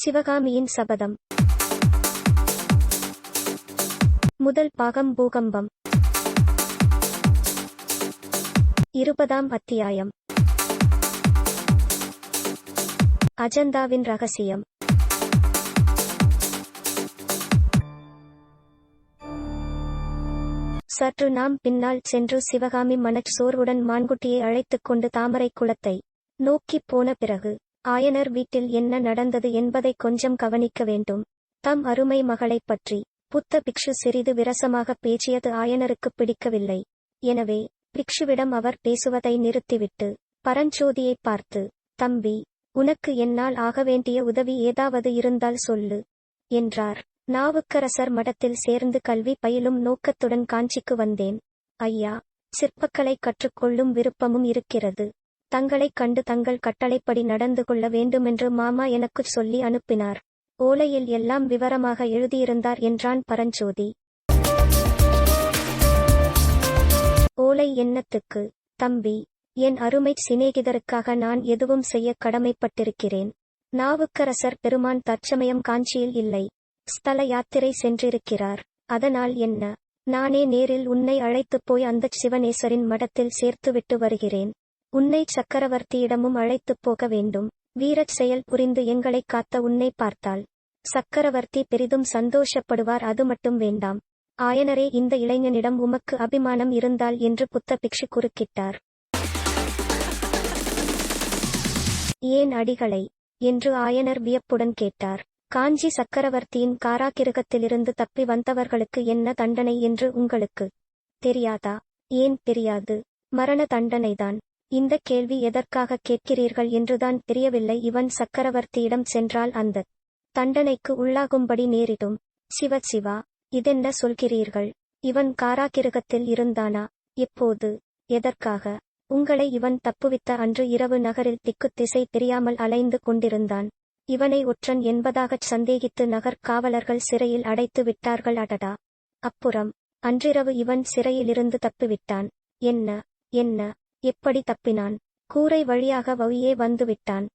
சிவகாமியின் சபதம். முதல் பாகம் பூகம்பம். 20ஆம் அத்தியாயம். அஜந்தாவின் ரகசியம். சற்று நாம் பின்னால் சென்று சிவகாமி மனச்சோர்வுடன் மான்குட்டியை அழைத்துக் கொண்டு தாமரை குளத்தை நோக்கிப் போன பிறகு ஆயனர் வீட்டில் என்ன நடந்தது என்பதை கொஞ்சம் கவனிக்க வேண்டும். தம் அருமை மகளைப் பற்றி புத்த பிக்ஷு சிறிது விரசமாக பேசியது ஆயனருக்கு பிடிக்கவில்லை. எனவே பிக்ஷுவிடம் அவர் பேசுவதை நிறுத்திவிட்டு பரஞ்சோதியை பார்த்து, தம்பி, உனக்கு என்னால் ஆகவேண்டிய உதவி ஏதாவது இருந்தால் சொல்லு என்றார். நாவுக்கரசர் மடத்தில் சேர்ந்து கல்வி பயிலும் நோக்கத்துடன் காஞ்சிக்கு வந்தேன். ஐயா, சிற்பக்கலை கற்றுக்கொள்ளும் விருப்பமும் இருக்கிறது. தங்களைக் கண்டு தங்கள் கட்டளைப்படி நடந்து கொள்ள வேண்டுமென்று மாமா எனக்குச் சொல்லி அனுப்பினார். ஓலையில் எல்லாம் விவரமாக எழுதியிருந்தார் என்றான் பரஞ்சோதி. ஓலை என்னத்துக்கு தம்பி? என் அருமைச் சிநேகிதருக்காக நான் எதுவும் செய்ய கடமைப்பட்டிருக்கிறேன். நாவுக்கரசர் பெருமான் தற்சமயம் காஞ்சியில் இல்லை, ஸ்தல யாத்திரை சென்றிருக்கிறார். அதனால் என்ன, நானே நேரில் உன்னை அழைத்துப் போய் அந்தச் சிவனேஸ்வரின் மடத்தில் சேர்த்துவிட்டு வருகிறேன். உன்னை சக்கரவர்த்தியிடமும் அழைத்துப் போக வேண்டும். வீரச் செயல் புரிந்து எங்களைக் காத்த உன்னை பார்த்தால் சக்கரவர்த்தி பெரிதும் சந்தோஷப்படுவார். அது மட்டும் வேண்டாம் ஆயனரே, இந்த இளைஞனிடம் உமக்கு அபிமானம் இருந்தால் என்று புத்த பிக்ஷு குறுக்கிட்டார். ஏன் அடிகளை என்று ஆயனர் வியப்புடன் கேட்டார். காஞ்சி சக்கரவர்த்தியின் காராகிருகத்திலிருந்து தப்பி வந்தவர்களுக்கு என்ன தண்டனை என்று உங்களுக்கு தெரியாதா? ஏன் தெரியாது? மரண தண்டனைதான். இந்த கேள்வி எதற்காக கேட்கிறீர்கள் என்றுதான் தெரியவில்லை. இவன் சக்கரவர்த்தியிடம் சென்றால் அந்த தண்டனைக்கு உள்ளாகும்படி நேரிடும். சிவ சிவா, இதென்ன சொல்கிறீர்கள்? இவன் காராகிருகத்தில் இருந்தானா? எப்போது? எதற்காக? உங்களை இவன் தப்புவித்த அன்று இரவு நகரில் திக்குத் திசை தெரியாமல் அலைந்து கொண்டிருந்தான். இவனை ஒற்றன் என்பதாகச் சந்தேகித்து நகர் காவலர்கள் சிறையில் அடைத்து விட்டார்கள். அடடா! அப்புறம் அன்றிரவு இவன் சிறையிலிருந்து தப்பிவிட்டான். என்ன என்ன எப்படி தப்பினான்? கூரை வழியாக வழியே வந்துவிட்டான்.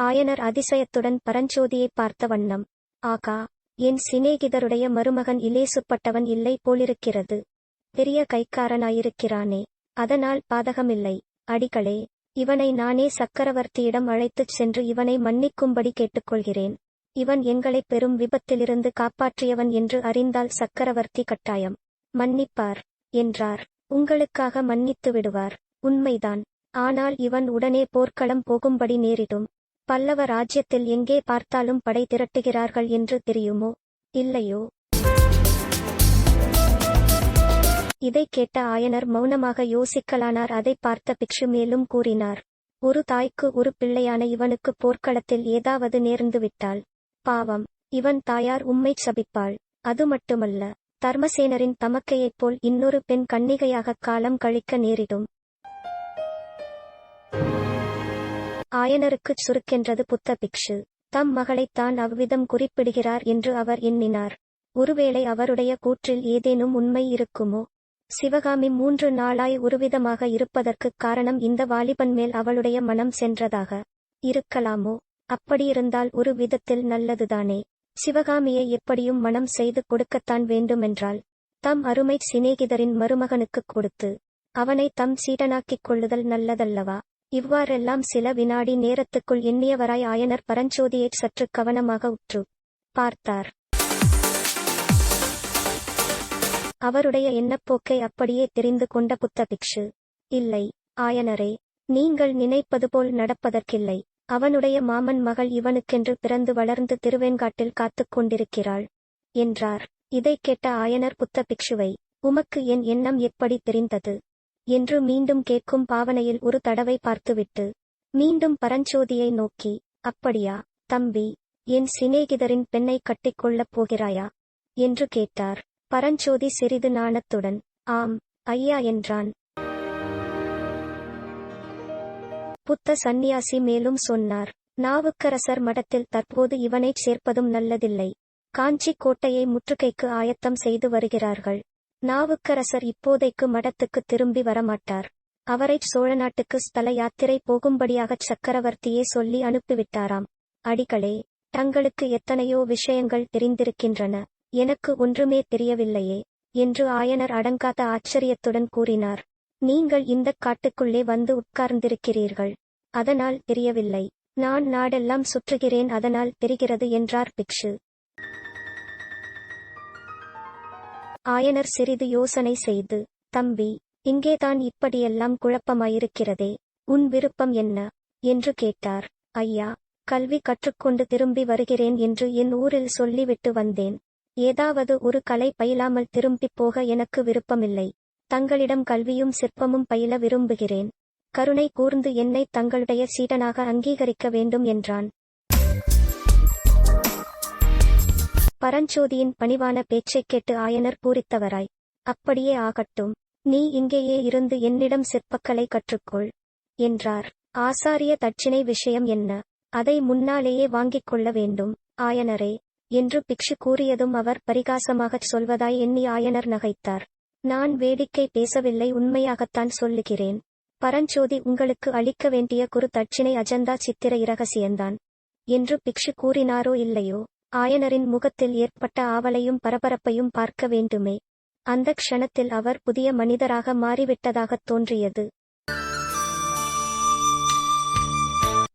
ஆயனர் அதிசயத்துடன் பரஞ்சோதியை பார்த்த வண்ணம், ஆகா, என் சிநேகிதருடைய மருமகன் இலேசுப்பட்டவன் இல்லை போலிருக்கிறது. பெரிய கைக்காரனாயிருக்கிறானே, அதனால் பாதகமில்லை. அடிகளே, இவனை நானே சக்கரவர்த்தியிடம் அழைத்துச் சென்று இவனை மன்னிக்கும்படி கேட்டுக்கொள்கிறேன். இவன் எங்களை பெரும் விபத்திலிருந்து காப்பாற்றியவன் என்று அறிந்தால் சக்கரவர்த்தி கட்டாயம் மன்னிப்பார் என்றார். உங்களுக்காக மன்னித்து விடுவார். உண்மைதான். ஆனால் இவன் உடனே போர்க்களம் போகும்படி நேரிடும். பல்லவ ராஜ்யத்தில் எங்கே பார்த்தாலும் படை திரட்டுகிறார்கள் என்று தெரியுமோ இல்லையோ? இதை கேட்ட ஆயனர் மௌனமாக யோசிக்கலானார். அதை பார்த்த பிக்ஷு மேலும் கூறினார், ஒரு தாய்க்கு ஒரு பிள்ளையான இவனுக்கு போர்க்களத்தில் ஏதாவது நேர்ந்துவிட்டால் பாவம், இவன் தாயார் உம்மைச் சபிப்பாள். அது மட்டுமல்ல, தர்மசேனரின் தமக்கையைப் போல் இன்னொரு பெண் கன்னிகையாக காலம் கழிக்க நேரிடும். ஆயனருக்குச் சுருக்கென்றது புத்த பிக்ஷு. தம் மகளைத்தான் அவ்விதம் குறிப்பிடுகிறார் என்று அவர் எண்ணினார். ஒருவேளை அவருடைய கூற்றில் ஏதேனும் உண்மை இருக்குமோ? சிவகாமி 3 நாளாய் ஒருவிதமாக இருப்பதற்குக் காரணம் இந்த வாலிபன் மேல் அவளுடைய மனம் சென்றதாக இருக்கலாமோ? அப்படியிருந்தால் ஒரு விதத்தில் நல்லதுதானே. சிவகாமியை எப்படியும் மனம் செய்து கொடுக்கத்தான் வேண்டுமென்றால் தம் அருமை சிநேகிதரின் மருமகனுக்குக் கொடுத்து அவனை தம் சீடனாக்கிக் கொள்ளுதல் நல்லதல்லவா? இவ்வாறெல்லாம் சில வினாடி நேரத்துக்குள் எண்ணியவராய் ஆயனர் பரஞ்சோதியைச் சற்று கவனமாக உற்று பார்த்தார். அவருடைய எண்ணப்போக்கை அப்படியே தெரிந்து கொண்ட புத்த பிக்ஷு, இல்லை ஆயனரே, நீங்கள் நினைப்பது போல் நடப்பதற்கில்லை. அவனுடைய மாமன் மகள் இவனுக்கென்று பிறந்து வளர்ந்து திருவேன்காட்டில் காத்துக் கொண்டிருக்கிறாள் என்றார். இதைக் கேட்ட ஆயனர் புத்த பிக்ஷுவை, உமக்கு என் எண்ணம் எப்படி தெரிந்தது என்று மீண்டும் கேட்கும் பாவனையில் ஒரு தடவை பார்த்துவிட்டு மீண்டும் பரஞ்சோதியை நோக்கி, அப்படியா தம்பி, என் சிநேகிதரின் பெண்ணை கட்டிக்கொள்ளப் போகிறாயா என்று கேட்டார். பரஞ்சோதி சிறிது நாணத்துடன், ஆம் ஐயா என்றான். புத்த சந்நியாசி மேலும் சொன்னார், நாவுக்கரசர் மடத்தில் தற்போது இவனைச் சேர்ப்பதும் நல்லதில்லை. காஞ்சி கோட்டையை முற்றுகைக்கு ஆயத்தம் செய்து வருகிறார்கள். நாவுக்கரசர் இப்போதைக்கு மடத்துக்கு திரும்பி வரமாட்டார். அவரைச் சோழ நாட்டுக்கு ஸ்தல யாத்திரை போகும்படியாகச் சக்கரவர்த்தியே சொல்லி அனுப்பிவிட்டாராம். அடிகளே, தங்களுக்கு எத்தனையோ விஷயங்கள் தெரிந்திருக்கின்றன, எனக்கு ஒன்றுமே தெரியவில்லையே என்று ஆயனர் அடங்காத ஆச்சரியத்துடன் கூறினார். நீங்கள் இந்தக் காட்டுக்குள்ளே வந்து உட்கார்ந்திருக்கிறீர்கள், அதனால் தெரியவில்லை. நான் நாடெல்லாம் சுற்றுகிறேன், அதனால் தெரிகிறது என்றார் பிக்ஷு. ஆயனர் சிறிது யோசனை செய்து, தம்பி, இங்கேதான் இப்படியெல்லாம் குழப்பமாயிருக்கிறதே, உன் விருப்பம் என்ன என்று கேட்டார். ஐயா, கல்வி கற்றுக்கொண்டு திரும்பி வருகிறேன் என்று என் ஊரில் சொல்லிவிட்டு வந்தேன். ஏதாவது ஒரு கலை பயிலாமல் திரும்பிப் போக எனக்கு விருப்பமில்லை. தங்களிடம் கல்வியும் சிற்பமும் பயில விரும்புகிறேன். கருணை கூர்ந்து என்னை தங்களுடைய சீடனாக அங்கீகரிக்க வேண்டும் என்றான். பரஞ்சோதியின் பணிவான பேச்சைக் கேட்டு ஆயனர் பூரித்தவராய், அப்படியே ஆகட்டும், நீ இங்கேயே இருந்து என்னிடம் சிற்பக்கலை கற்றுக்கொள் என்றார். ஆசாரிய தட்சிணை விஷயம் என்ன? அதை முன்னாலேயே வாங்கிக் கொள்ள வேண்டும் ஆயனரே என்று பிக்ஷு கூறியதும் அவர் பரிகாசமாகச் சொல்வதாய் எண்ணி ஆயனர் நகைத்தார். நான் வேடிக்கை பேசவில்லை, உண்மையாகத்தான் சொல்லுகிறேன். பரஞ்சோதி உங்களுக்கு அளிக்க வேண்டிய குரு தட்சிணை அஜந்தா சித்திர இரகசியந்தான் என்று பிக்ஷு கூறினாரோ இல்லையோ, ஆயனரின் முகத்தில் ஏற்பட்ட ஆவலையும் பரபரப்பையும் பார்க்க வேண்டுமே. அந்த க்ஷணத்தில் அவர் புதிய மனிதராக மாறிவிட்டதாகத் தோன்றியது.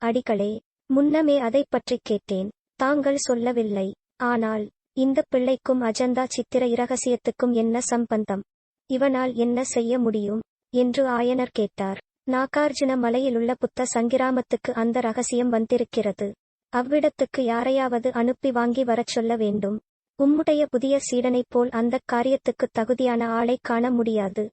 அடிகளே, முன்னமே அதைப் பற்றி கேட்டேன், தாங்கள் சொல்லவில்லை. ஆனால் இந்த பிள்ளைக்கும் அஜந்தா சித்திர இரகசியத்துக்கும் என்ன சம்பந்தம்? இவனால் என்ன செய்ய முடியும் என்று ஆயனர் கேட்டார். நாகார்ஜுன மலையிலுள்ள புத்த சங்கிராமத்துக்கு அந்த ரகசியம் வந்திருக்கிறது. அவ்விடத்துக்கு யாரையாவது அனுப்பி வாங்கி வரச் சொல்ல வேண்டும். உம்முடைய புதிய சீடனைப் போல் அந்தக் காரியத்துக்கு தகுதியான ஆளை காண முடியாது.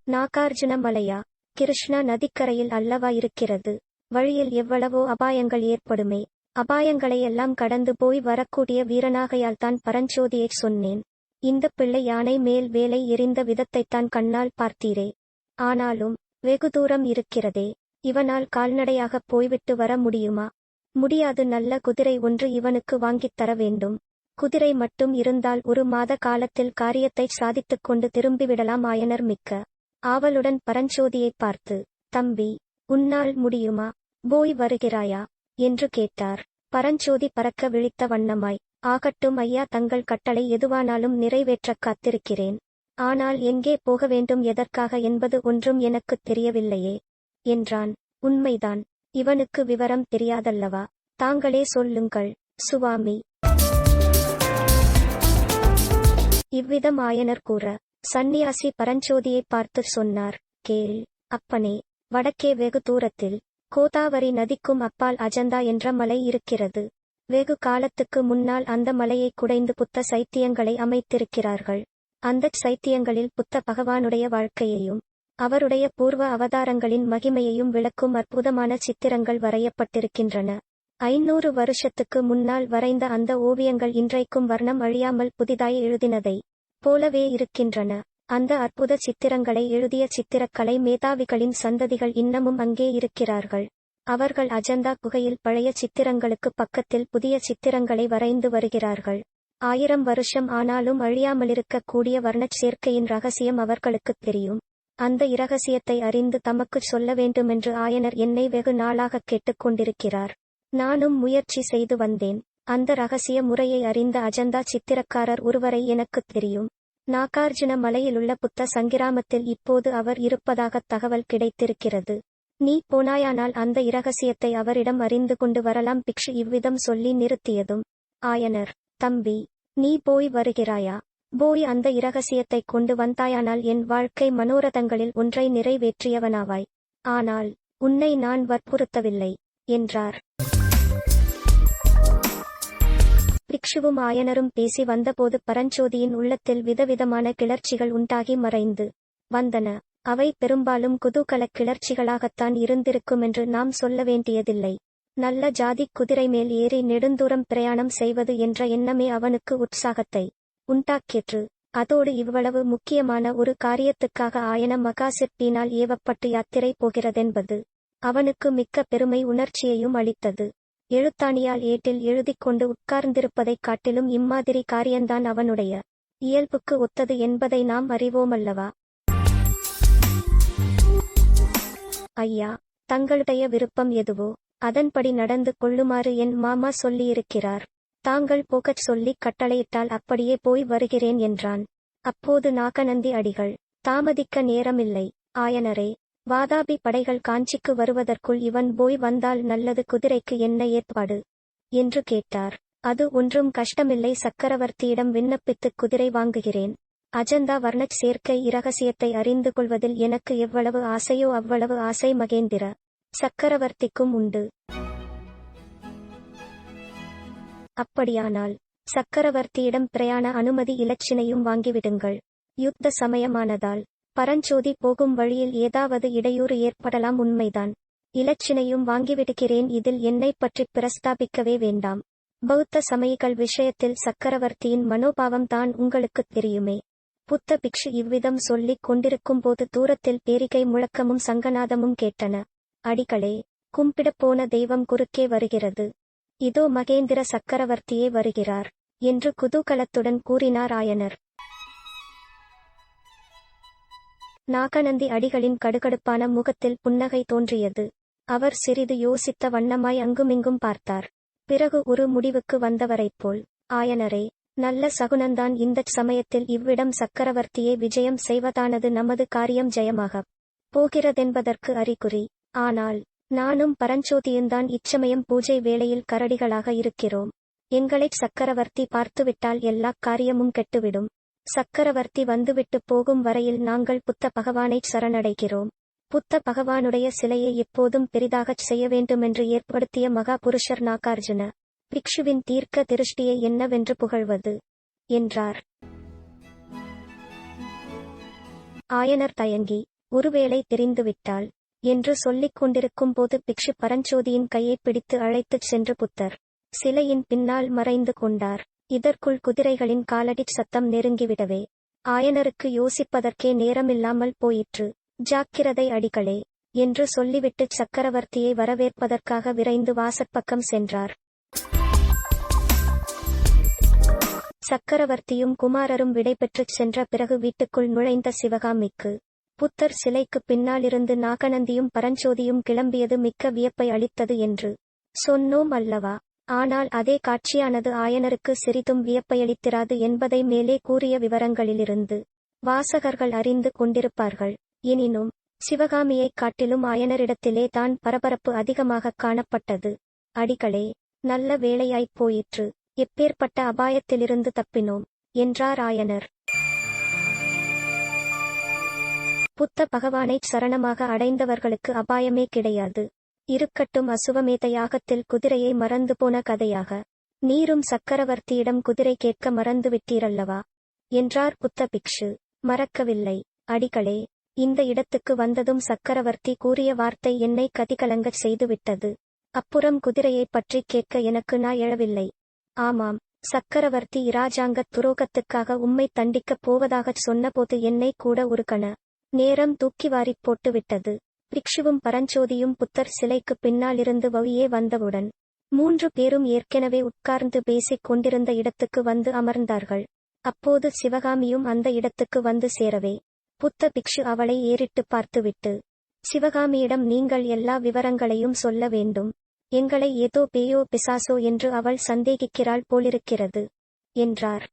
நாகார்ஜுன மலையா? கிருஷ்ணா நதிக்கரையில் அல்லவா இருக்கிறது? வழியில் எவ்வளவோ அபாயங்கள் ஏற்படுமே. அபாயங்களையெல்லாம் கடந்து போய் வரக்கூடிய வீரனாகையால்தான் பரஞ்சோதியைச் சொன்னேன். இந்த பிள்ளை யானை மேல் வேலை எறிந்த விதத்தைத்தான் கண்ணால் பார்த்தீரே. ஆனாலும் வெகு தூரம் இருக்கிறதே, இவனால் கால்நடையாகப் போய்விட்டு வர முடியுமா? முடியாது. நல்ல குதிரை ஒன்று இவனுக்கு வாங்கித் தர வேண்டும். குதிரை மட்டும் இருந்தால் 1 மாத காலத்தில் காரியத்தைச் சாதித்துக் கொண்டு திரும்பிவிடலாம். ஆயனர் மிக்க ஆவலுடன் பரஞ்சோதியைப் பார்த்து, தம்பி, உன்னால் முடியுமா? போய் வருகிறாயா என்று கேட்டார். பரஞ்சோதி பறக்க விழித்த வண்ணமாய், ஆகட்டும் ஐயா, தங்கள் கட்டளை எதுவானாலும் நிறைவேற்றக் காத்திருக்கிறேன். ஆனால் எங்கே போக வேண்டும், எதற்காக என்பது ஒன்றும் எனக்குத் தெரியவில்லையே என்றான். உண்மைதான், இவனுக்கு விவரம் தெரியாதல்லவா? தாங்களே சொல்லுங்கள் சுவாமி. இவ்விதம் ஆயனர் கூற, சந்நியாசி பரஞ்சோதியைப் பார்த்து சொன்னார். கேள் அப்பனே, வடக்கே வெகு தூரத்தில் கோதாவரி நதிக்கும் அப்பால் அஜந்தா என்ற மலை இருக்கிறது. வெகு காலத்துக்கு முன்னால் அந்த மலையை குடைந்து புத்த சைத்தியங்களை அமைத்திருக்கிறார்கள். அந்தச் சைத்தியங்களில் புத்த பகவானுடைய வாழ்க்கையையும் அவருடைய பூர்வ அவதாரங்களின் மகிமையையும் விளக்கும் அற்புதமான சித்திரங்கள் வரையப்பட்டிருக்கின்றன. 500 வருஷத்துக்கு முன்னால் வரைந்த அந்த ஓவியங்கள் இன்றைக்கும் வர்ணம் அழியாமல் புதிதாய் எழுதினதை போலவே இருக்கின்றன. அந்த அற்புத சித்திரங்களை எழுதிய சித்திரக்கலை மேதாவிகளின் சந்ததிகள் இன்னமும் அங்கே இருக்கிறார்கள். அவர்கள் அஜந்தா குகையில் பழைய சித்திரங்களுக்கு பக்கத்தில் புதிய சித்திரங்களை வரைந்து வருகிறார்கள். 1000 வருஷம் ஆனாலும் அழியாமலிருக்க கூடிய வர்ணச் சேர்க்கையின் ரகசியம் அவர்களுக்குத் தெரியும். அந்த இரகசியத்தை அறிந்து தமக்குச் சொல்ல வேண்டுமென்று ஆயனர் என்னை வெகு நாளாகக் கேட்டுக்கொண்டிருக்கிறார். நானும் முயற்சி செய்து வந்தேன். அந்த ரகசிய முறையை அறிந்த அஜந்தா சித்திரக்காரர் ஒருவரை எனக்குத் தெரியும். நாகார்ஜுன மலையிலுள்ள புத்த சங்கிராமத்தில் இப்போது அவர் இருப்பதாகத் தகவல் கிடைத்திருக்கிறது. நீ போனாயானால் அந்த இரகசியத்தை அவரிடம் அறிந்து கொண்டு வரலாம். பிக்ஷு இவ்விதம் சொல்லி நிறுத்தியதும், ஆயனர், தம்பி, நீ போய் வருகிறாயா? போய் அந்த இரகசியத்தைக் கொண்டு வந்தாயானால் என் வாழ்க்கை மனோரதங்களில் ஒன்றை நிறைவேற்றியவனாவாய். ஆனால் உன்னை நான் வற்புறுத்தவில்லை என்றார். பிக்ஷுவும் ஆயனரும் பேசி வந்தபோது பரஞ்சோதியின் உள்ளத்தில் விதவிதமான கிளர்ச்சிகள் உண்டாகி மறைந்து வந்தன. அவை பெரும்பாலும் குதூகலக் கிளர்ச்சிகளாகத்தான் இருந்திருக்குமென்று நாம் சொல்ல வேண்டியதில்லை. நல்ல ஜாதிக் குதிரை மேல் ஏறி நெடுந்தூரம் பிரயாணம் செய்வது என்ற எண்ணமே அவனுக்கு உற்சாகத்தை உண்டாக்கிற்று. அதோடு இவ்வளவு முக்கியமான ஒரு காரியத்துக்காக ஆயன மகாசிற்பியினால் ஏவப்பட்டு யாத்திரை போகிறதென்பது அவனுக்கு மிக்க பெருமை உணர்ச்சியையும் அளித்தது. எழுத்தாணியால் ஏட்டில் எழுதிக் கொண்டு உட்கார்ந்திருப்பதைக் காட்டிலும் இம்மாதிரி காரியந்தான் அவனுடைய இயல்புக்கு ஒத்தது என்பதை நாம் அறிவோமல்லவா? ஐயா, தங்களுடைய விருப்பம் எதுவோ அதன்படி நடந்து கொள்ளுமாறு என் மாமா சொல்லியிருக்கிறார். தாங்கள் போகச் சொல்லி கட்டளையிட்டால் அப்படியே போய் வருகிறேன் என்றான். அப்போது நாகநந்தி அடிகள், தாமதிக்க நேரமில்லை ஆயனரே. வாதாபி படைகள் காஞ்சிக்கு வருவதற்குள் இவன் போய் வந்தால் நல்லது. குதிரைக்கு என்ன ஏற்பாடு என்று கேட்டார். அது ஒன்றும் கஷ்டமில்லை. சக்கரவர்த்தியிடம் விண்ணப்பித்து குதிரை வாங்குகிறேன். அஜந்தா வர்ணச் சேர்க்கை இரகசியத்தை அறிந்து கொள்வதில் எனக்கு எவ்வளவு ஆசையோ அவ்வளவு ஆசை மகேந்திர சக்கரவர்த்திக்கும் உண்டு. அப்படியானால் சக்கரவர்த்தியிடம் பிரயாண அனுமதி இலச்சினையும் வாங்கிவிடுங்கள். யுத்த சமயமானதால் பரஞ்சோதி போகும் வழியில் ஏதாவது இடையூறு ஏற்படலாம். உண்மைதான். இலச்சினையும் வாங்கிவிடுகிறேன். இதில் என்னை பற்றி பிரஸ்தாபிக்கவே வேண்டாம். பௌத்த சமயிகள் விஷயத்தில் சக்கரவர்த்தியின் மனோபாவம் தான் உங்களுக்குத் தெரியுமே. புத்த பிக்ஷு இவ்விதம் சொல்லிக் கொண்டிருக்கும் போது தூரத்தில் பேரிகை முழக்கமும் சங்கநாதமும் கேட்டன. அடிகளே, கும்பிடப்போன தெய்வம் குறுக்கே வருகிறது. இதோ மகேந்திர சக்கரவர்த்தியே வருகிறார் என்று குதூகலத்துடன் கூறினார் ஆயனர். நாகநந்தி அடிகளின் கடுகடுப்பான முகத்தில் புன்னகை தோன்றியது. அவர் சிறிது யோசித்த வண்ணமாய் அங்குமிங்கும் பார்த்தார். பிறகு ஒரு முடிவுக்கு வந்தவரைப்போல், ஆயனரே, நல்ல சகுனந்தான். இந்தச் சமயத்தில் இவ்விடம் சக்கரவர்த்தியே விஜயம் செய்வதானது நமது காரியம் ஜெயமாகப் போகிறதென்பதற்கு அறிகுறி. ஆனால் நானும் பரஞ்சோதியுந்தான் இச்சமயம் பூஜை வேளையில் கரடிகளாக இருக்கிறோம். எங்களைச் சக்கரவர்த்தி பார்த்துவிட்டால் எல்லாக் காரியமும் கெட்டுவிடும். சக்கரவர்த்தி வந்துவிட்டு போகும் வரையில் நாங்கள் புத்த பகவானைச் சரணடைகிறோம். புத்த பகவானுடைய சிலையை எப்போதும் பெரிதாகச் செய்ய வேண்டுமென்று ஏற்படுத்திய மகா புருஷர் நாகார்ஜுன பிக்ஷுவின் தீர்க்க திருஷ்டியை என்னவென்று புகழ்வது என்றார். ஆயனர் தயங்கி, ஒருவேளை தெரிந்துவிட்டால் என்று சொல்லிக் கொண்டிருக்கும் போது பிக்ஷு பரஞ்சோதியின் கையை பிடித்து அழைத்துச் சென்று புத்தர் சிலையின் பின்னால் மறைந்து கொண்டார். இதற்குள் குதிரைகளின் காலடிச் சத்தம் நெருங்கிவிடவே ஆயனருக்கு யோசிப்பதற்கே நேரமில்லாமல் போயிற்று. ஜாக்கிரதை அடிகளே என்று சொல்லிவிட்டு சக்கரவர்த்தியை வரவேற்பதற்காக விரைந்து வாசற்பக்கம் சென்றார். சக்கரவர்த்தியும் குமாரரும் விடைபெற்றுச் சென்ற பிறகு வீட்டுக்குள் நுழைந்த சிவகாமிக்கு புத்தர் சிலைக்கு பின்னாலிருந்து நாகநந்தியும் பரஞ்சோதியும் கிளம்பியது மிக்க வியப்பை அளித்தது என்று சொன்னோம் அல்லவா? ஆனால் அதே காட்சியானது ஆயனருக்கு சிறிதும் வியப்பையளித்திராது என்பதை மேலே கூறிய விவரங்களிலிருந்து வாசகர்கள் அறிந்து கொண்டிருப்பார்கள். எனினும் சிவகாமியைக் காட்டிலும் ஆயனரிடத்திலே தான் பரபரப்பு அதிகமாகக் காணப்பட்டது. அடிகளே, நல்ல வேளையாய்ப் போயிற்று. எப்பேற்பட்ட அபாயத்திலிருந்து தப்பினோம் என்றார் ஆயனர். புத்த பகவானைச் சரணமாக அடைந்தவர்களுக்கு அபாயமே கிடையாது. இருக்கட்டும், அசுவமேத யாகத்தில் குதிரையை மறந்து போன கதையாக. நீரும் சக்கரவர்த்தியிடம் குதிரை கேட்க மறந்துவிட்டீரல்லவா என்றார் புத்த பிக்ஷு. மறக்கவில்லை அடிகளே. இந்த இடத்துக்கு வந்ததும் சக்கரவர்த்தி கூறிய வார்த்தை என்னை கதிகலங்கச் செய்துவிட்டது. அப்புறம் குதிரையை பற்றி கேட்க எனக்கு நான் எழவில்லை. ஆமாம், சக்கரவர்த்தி இராஜாங்கத் துரோகத்துக்காக உம்மை தண்டிக்கப் போவதாகச் சொன்னபோது என்னை கூட ஒரு கண நேரம் தூக்கிவாரிப் போட்டுவிட்டது. பிக்ஷுவும் பரஞ்சோதியும் புத்தர் சிலைக்கு பின்னாலிருந்து வழியே வந்தவுடன் 3 பேரும் ஏற்கனவே உட்கார்ந்து பேசிக் கொண்டிருந்த இடத்துக்கு வந்து அமர்ந்தார்கள். அப்போது சிவகாமியும் அந்த இடத்துக்கு வந்து சேரவே புத்த பிக்ஷு அவளை ஏறிட்டு பார்த்துவிட்டு, சிவகாமியிடம் நீங்கள் எல்லா விவரங்களையும் சொல்ல வேண்டும். எங்களை ஏதோ பேயோ பிசாசோ என்று அவள் சந்தேகிக்கிறாள் போலிருக்கிறது என்றார்.